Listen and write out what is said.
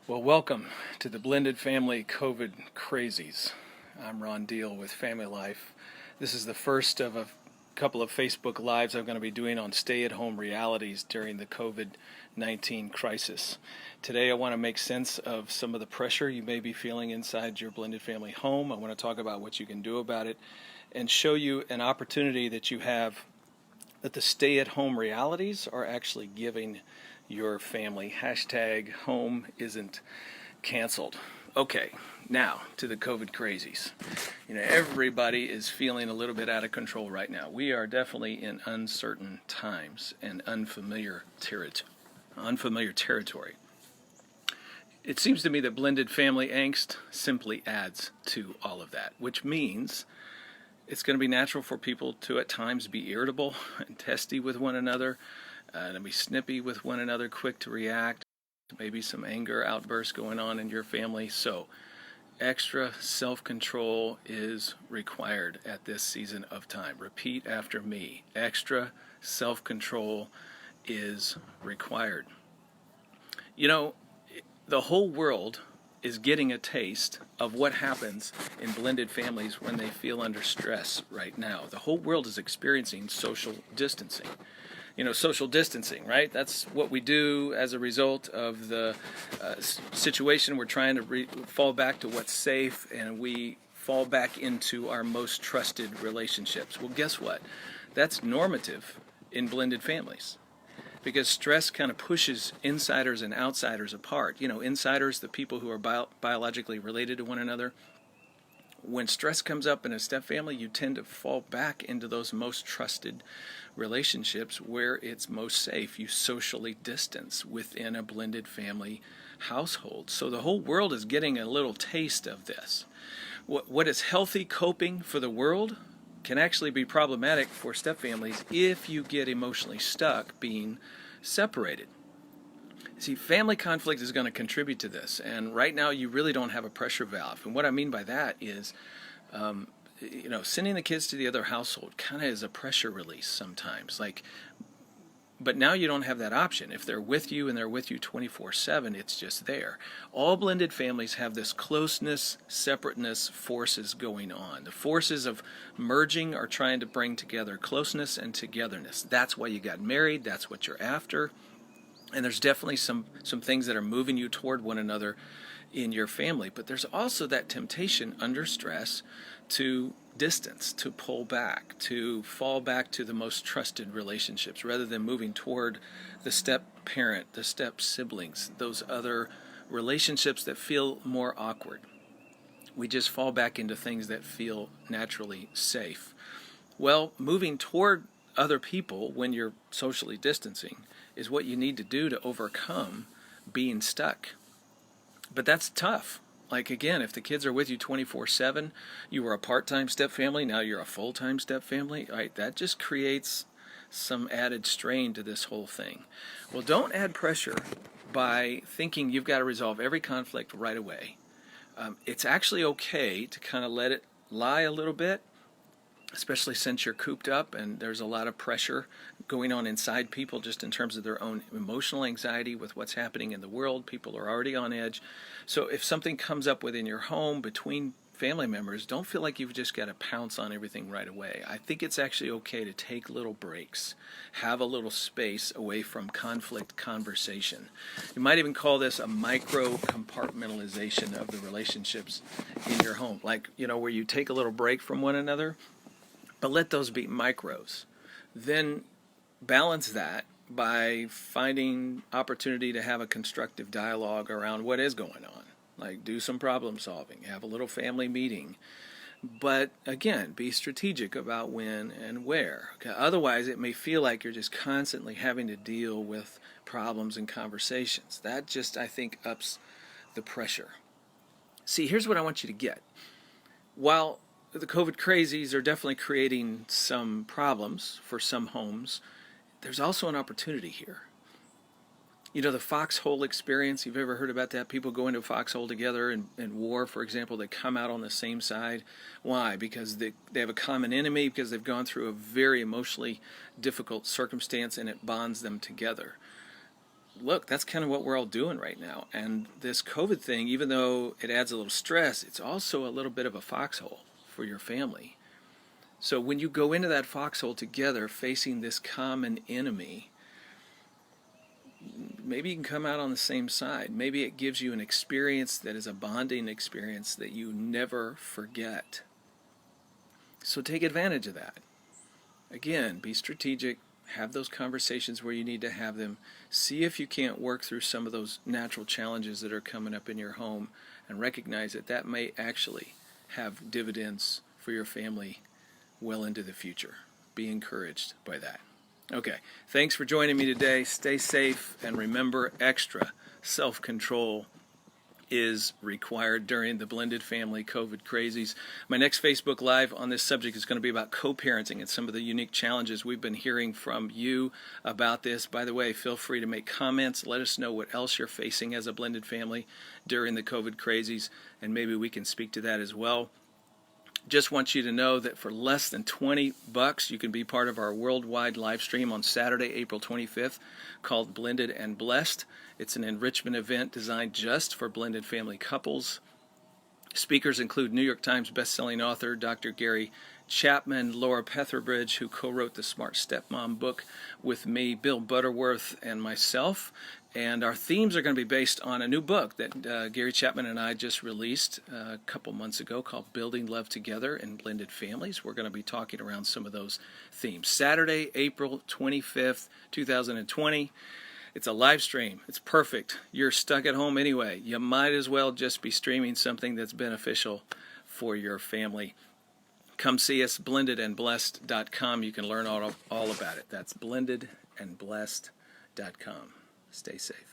Well, welcome to the Blended Family COVID Crazies. I'm Ron Deal with FamilyLife. This is the first of a couple of Facebook Lives I'm going to be doing on stay-at-home realities during the COVID-19 crisis. Today I want to make sense of some of the pressure you may be feeling inside your blended family home. I want to talk about what you can do about it and show you an opportunity that you have that the stay-at-home realities are actually giving your family. Hashtag home isn't canceled. Okay, now to the COVID crazies. Everybody is feeling a little bit out of control right now. We are definitely in uncertain times and unfamiliar territory. It seems to me that blended family angst simply adds to all of that, which means it's going to be natural for people to at times be irritable and testy with one another, and be snippy with one another, quick to react, maybe some anger outbursts going on in your family. So extra self-control is required at this season of time. Repeat after me. Extra self-control is required. The whole world is getting a taste of what happens in blended families when they feel under stress right now. The whole world is experiencing social distancing. Social distancing, right? That's what we do as a result of the situation. We're trying to fall back to what's safe, and we fall back into our most trusted relationships. Well, guess what? That's normative in blended families, because stress kind of pushes insiders and outsiders apart. Insiders, the people who are biologically related to one another. When stress comes up in a step family, you tend to fall back into those most trusted relationships where it's most safe. You socially distance within a blended family household. So the whole world is getting a little taste of this. What is healthy coping for the world can actually be problematic for step families if you get emotionally stuck being separated. See, family conflict is going to contribute to this, and right now you really don't have a pressure valve. And what I mean by that is, sending the kids to the other household kind of is a pressure release sometimes. But now you don't have that option. If they're with you and they're with you 24/7, it's just there. All blended families have this closeness, separateness forces going on. The forces of merging are trying to bring together closeness and togetherness. That's why you got married. That's what you're after. And there's definitely some things that are moving you toward one another in your family. But there's also that temptation under stress to distance, to pull back, to fall back to the most trusted relationships rather than moving toward the step parent, the step siblings, those other relationships that feel more awkward. We just fall back into things that feel naturally safe. Well, moving toward other people when you're socially distancing is what you need to do to overcome being stuck. But that's tough. Again, if the kids are with you 24/7, you were a part-time step family, now you're a full-time step family, right? That just creates some added strain to this whole thing. Well, don't add pressure by thinking you've got to resolve every conflict right away. It's actually okay to kind of let it lie a little bit, especially since you're cooped up and there's a lot of pressure going on inside people just in terms of their own emotional anxiety with what's happening in the world. People are already on edge. So if something comes up within your home between family members, don't feel like you've just got to pounce on everything right away. I think it's actually okay to take little breaks, have a little space away from conflict conversation. You might even call this a micro compartmentalization of the relationships in your home, where you take a little break from one another. But let those be micros. Then balance that by finding opportunity to have a constructive dialogue around what is going on. Do some problem solving, have a little family meeting. But again, be strategic about when and where. Okay? Otherwise, it may feel like you're just constantly having to deal with problems and conversations. That just, I think, ups the pressure. See, here's what I want you to get. While the COVID crazies are definitely creating some problems for some homes, there's also an opportunity here. The foxhole experience, you've ever heard about that? People go into a foxhole together in war, for example, they come out on the same side. Why? Because they have a common enemy, because they've gone through a very emotionally difficult circumstance and it bonds them together. look, that's kind of what we're all doing right now. And this COVID thing, even though it adds a little stress, it's also a little bit of a foxhole for your family. So when you go into that foxhole together facing this common enemy, maybe you can come out on the same side. Maybe it gives you an experience that is a bonding experience that you never forget. So take advantage of that. Again, be strategic. Have those conversations where you need to have them. See if you can't work through some of those natural challenges that are coming up in your home, and recognize that that may actually have dividends for your family well into the future. Be encouraged by that. Okay, thanks for joining me today. Stay safe, and remember, extra self-control is required during the blended family COVID crazies. My next Facebook Live on this subject is going to be about co-parenting and some of the unique challenges we've been hearing from you about this. By the way, feel free to make comments. Let us know what else you're facing as a blended family during the COVID crazies, and maybe we can speak to that as well. Just want you to know that for less than $20, you can be part of our worldwide live stream on Saturday, April 25th, called Blended and Blessed. It's an enrichment event designed just for blended family couples. Speakers include New York Times bestselling author Dr. Gary Chapman, Laura Petherbridge, who co-wrote the Smart Stepmom book with me, Bill Butterworth, and myself. And our themes are going to be based on a new book that Gary Chapman and I just released a couple months ago called Building Love Together in Blended Families. We're going to be talking around some of those themes. Saturday, April 25th, 2020. It's a live stream. It's perfect. You're stuck at home anyway. You might as well just be streaming something that's beneficial for your family. Come see us, blendedandblessed.com. You can learn all about it. That's blendedandblessed.com. Stay safe.